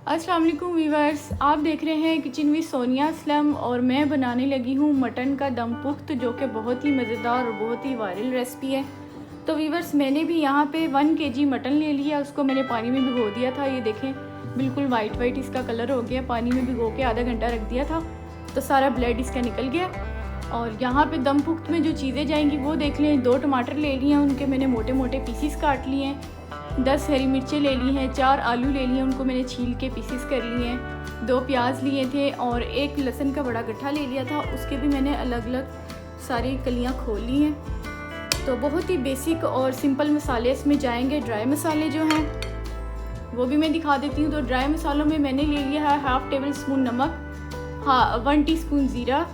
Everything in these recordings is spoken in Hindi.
अस्सलाम वालेकुम वीवर्स, आप देख रहे हैं किचन विद सोनिया असलम और मैं बनाने लगी हूँ मटन का दम पुख्त, जो कि बहुत ही मज़ेदार और बहुत ही वायरल रेसिपी है। तो वीवर्स, मैंने भी यहाँ पे 1 kg मटन ले लिया। उसको मैंने पानी में भिगो दिया था। ये देखें, बिल्कुल वाइट इसका कलर हो गया। पानी में भिगो के आधा घंटा रख दिया था तो सारा ब्लड इसका निकल गया। और यहाँ पे दम पुख्त में जो चीज़ें जाएंगी वो देख लें। 2 टमाटर ले लिए हैं, उनके मैंने मोटे मोटे पीसीस काट लिए हैं। 10 हरी मिर्चें ले ली हैं। 4 आलू ले लिए, उनको मैंने छील के पीसीस कर लिए हैं। 2 प्याज लिए थे और 1 लहसुन का बड़ा गट्ठा ले लिया था। उसके भी मैंने अलग अलग सारी कलियाँ खोल ली हैं। तो बहुत ही बेसिक और सिंपल मसाले इसमें जाएंगे। ड्राई मसाले जो हैं वो भी मैं दिखा देती हूँ। तो ड्राई मसालों में मैंने ले लिया है 1/2 टेबल स्पून नमक, 1 टीस्पून ज़ीरा,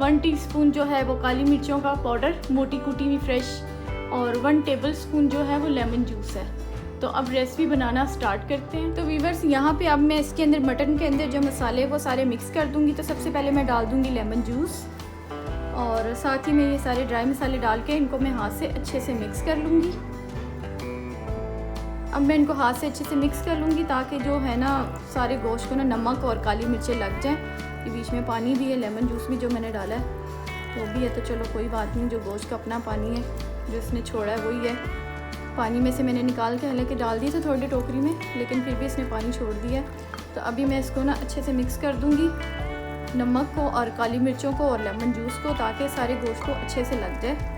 1 टीस्पून जो है वो काली मिर्चों का पाउडर मोटी कुटी हुई फ्रेश, और 1 टेबल स्पून जो है वो लेमन जूस है। तो अब रेसिपी बनाना स्टार्ट करते हैं। तो वीवर्स, यहाँ पे अब मैं इसके अंदर मटन के अंदर जो मसाले वो सारे मिक्स कर दूँगी। तो सबसे पहले मैं डाल दूँगी लेमन जूस और साथ ही में ये सारे ड्राई मसाले डाल के इनको मैं हाथ से अच्छे से मिक्स कर लूँगी। अब मैं इनको हाथ से अच्छे से मिक्स कर लूँगी ताकि जो है ना सारे गोश्त को ना नमक और काली मिर्चें लग जाएँ। ये बीच में पानी भी है, लेमन जूस भी जो मैंने डाला है वो भी है। तो चलो कोई बात नहीं, जो गोश्त का अपना पानी है जो इसने छोड़ा है वही है। पानी में से मैंने निकाल के हालांकि डाल दिए थे थोड़ी टोकरी में, लेकिन फिर भी इसने पानी छोड़ दिया। तो अभी मैं इसको ना अच्छे से मिक्स कर दूँगी, नमक को और काली मिर्चों को और लेमन जूस को, ताकि सारे गोश्त को अच्छे से लग जाए।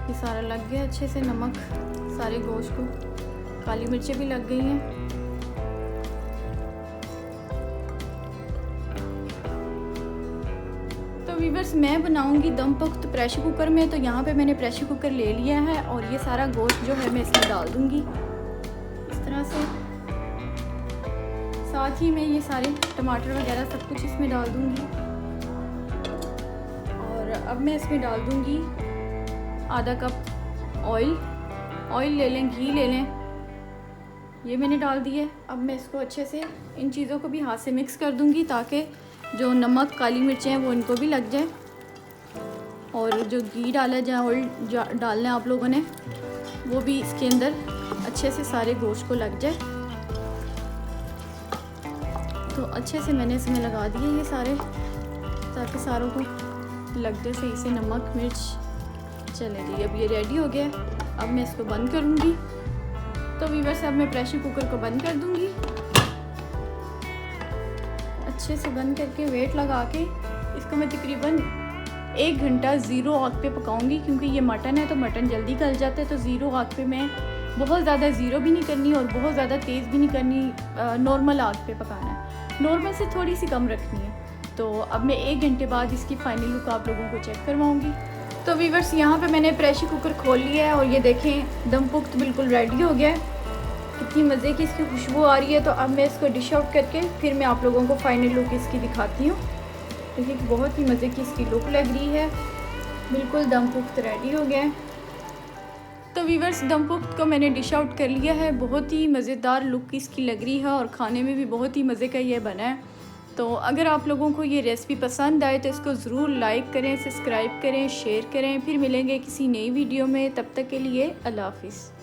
ये सारा लग गया अच्छे से, नमक सारे गोश्त को, काली मिर्चें भी लग गई हैं। तो वीवर्स, मैं बनाऊंगी दम पुख्त प्रेशर कुकर में। तो यहाँ पे मैंने प्रेशर कुकर ले लिया है और ये सारा गोश्त जो है मैं इसमें डाल दूँगी इस तरह से। साथ ही मैं ये सारे टमाटर वगैरह सब कुछ इसमें डाल दूँगी। और अब मैं इसमें डाल दूँगी आधा कप ऑयल ले लें, घी ले लें, ये मैंने डाल दिए। अब मैं इसको अच्छे से इन चीज़ों को भी हाथ से मिक्स कर दूँगी ताकि जो नमक काली मिर्चें हैं वो इनको भी लग जाए। और जो घी डाला जाए, ऑयल डालना है आप लोगों ने, वो भी इसके अंदर अच्छे से सारे गोश्त को लग जाए। तो अच्छे से मैंने इसमें लगा दिए ये सारे, ताकि सारों को लग जाए सही से नमक मिर्च। चलें जी, अब ये रेडी हो गया। अब मैं इसको बंद करूँगी। तो वीवर्स, अब मैं प्रेशर कुकर को बंद कर दूँगी। अच्छे से बंद करके वेट लगा के इसको मैं तकरीबन 1 घंटा ज़ीरो आग पे पकाऊंगी, क्योंकि ये मटन है तो मटन जल्दी गल जाता है। तो ज़ीरो आग पे मैं बहुत ज़्यादा ज़ीरो भी नहीं करनी और बहुत ज़्यादा तेज़ भी नहीं करनी, नॉर्मल आग पे पकाना है, नॉर्मल से थोड़ी सी कम रखनी है। तो अब मैं 1 घंटे बाद इसकी फाइनल लुक आप लोगों को चेक करवाऊँगी। तो वीवर्स, यहाँ पे मैंने प्रेशर कुकर खोल लिया है और ये देखें दम पुख्त बिल्कुल रेडी हो गया है। कितनी मज़े की इसकी खुशबू आ रही है। तो अब मैं इसको डिश आउट करके फिर मैं आप लोगों को फाइनल लुक इसकी दिखाती हूँ। देखिए बहुत ही मज़े की इसकी लुक लग रही है। बिल्कुल दम पुख्त रेडी हो गया है। तो वीवर्स, दम पुख्त को मैंने डिश आउट कर लिया है। बहुत ही मज़ेदार लुक इसकी लग रही है और ख़ाने में भी बहुत ही मज़े का ये बना है। तो अगर आप लोगों को ये रेसिपी पसंद आए तो इसको ज़रूर लाइक करें, सब्सक्राइब करें, शेयर करें। फिर मिलेंगे किसी नई वीडियो में, तब तक के लिए अल्लाह हाफ़िज़।